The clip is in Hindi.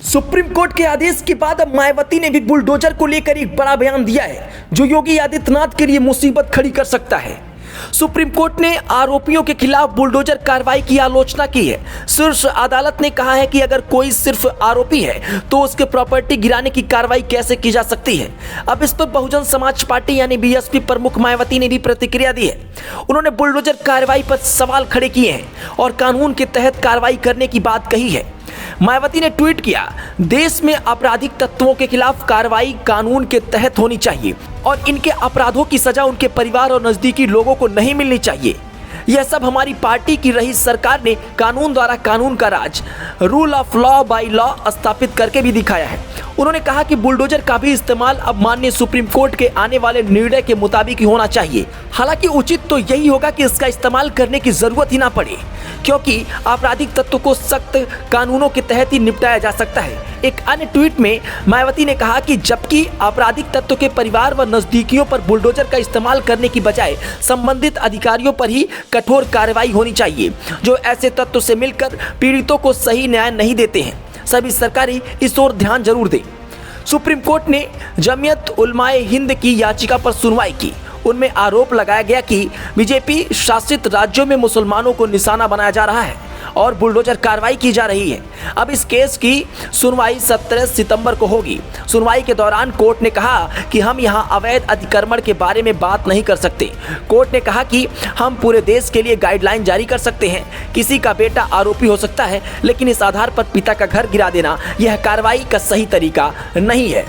सुप्रीम कोर्ट के आदेश के बाद अब मायावती ने भी बुलडोजर को लेकर एक बड़ा बयान दिया है जो योगी आदित्यनाथ के लिए मुसीबत खड़ी कर सकता है। सुप्रीम कोर्ट ने आरोपियों के खिलाफ बुलडोजर कार्रवाई की आलोचना की है। शीर्ष अदालत ने कहा है कि अगर कोई सिर्फ आरोपी है तो उसके प्रॉपर्टी गिराने की कार्रवाई कैसे की जा सकती है। अब इस पर बहुजन समाज पार्टी यानी बीएसपी प्रमुख मायावती ने भी प्रतिक्रिया दी है। उन्होंने बुलडोजर कार्रवाई पर सवाल खड़े किए हैं और कानून के तहत कार्रवाई करने की बात कही है। मायावती ने ट्वीट किया, देश में आपराधिक तत्वों के खिलाफ कार्रवाई कानून के तहत होनी चाहिए और इनके अपराधों की सजा उनके परिवार और नजदीकी लोगों को नहीं मिलनी चाहिए। यह सब हमारी पार्टी की रही सरकार ने कानून द्वारा कानून का राज, rule of law by law स्थापित करके भी दिखाया है। उन्होंने कहा कि बुलडोजर का भी इस्तेमाल अब माननीय सुप्रीम कोर्ट के आने वाले निर्णय के मुताबिक ही होना चाहिए। हालांकि उचित तो यही होगा कि इसका इस्तेमाल करने की जरूरत ही ना पड़े, क्योंकि आपराधिक तत्व को सख्त कानूनों के तहत ही निपटाया जा सकता है। एक अन्य ट्वीट में मायावती ने कहा कि जबकि आपराधिक तत्व के परिवार व नजदीकियों पर बुलडोजर का इस्तेमाल करने की बजाय संबंधित अधिकारियों पर ही कठोर कार्रवाई होनी चाहिए जो ऐसे तत्व से मिलकर पीड़ितों को सही न्याय नहीं देते हैं। सभी सरकारें इस ओर ध्यान जरूर दें। सुप्रीम कोर्ट ने जमीयत उलमाए हिंद की याचिका पर सुनवाई की। उनमें आरोप लगाया गया कि बीजेपी शासित राज्यों में मुसलमानों को निशाना बनाया जा रहा है और बुलडोजर कार्रवाई की जा रही है। अब इस केस की सुनवाई 17 सितंबर को होगी। सुनवाई के दौरान कोर्ट ने कहा कि हम यहां अवैध अतिक्रमण के बारे में बात नहीं कर सकते। कोर्ट ने कहा कि हम पूरे देश के लिए गाइडलाइन जारी कर सकते हैं। किसी का बेटा आरोपी हो सकता है, लेकिन इस आधार पर पिता का घर गिरा देना यह कार्रवाई का सही तरीका नहीं है।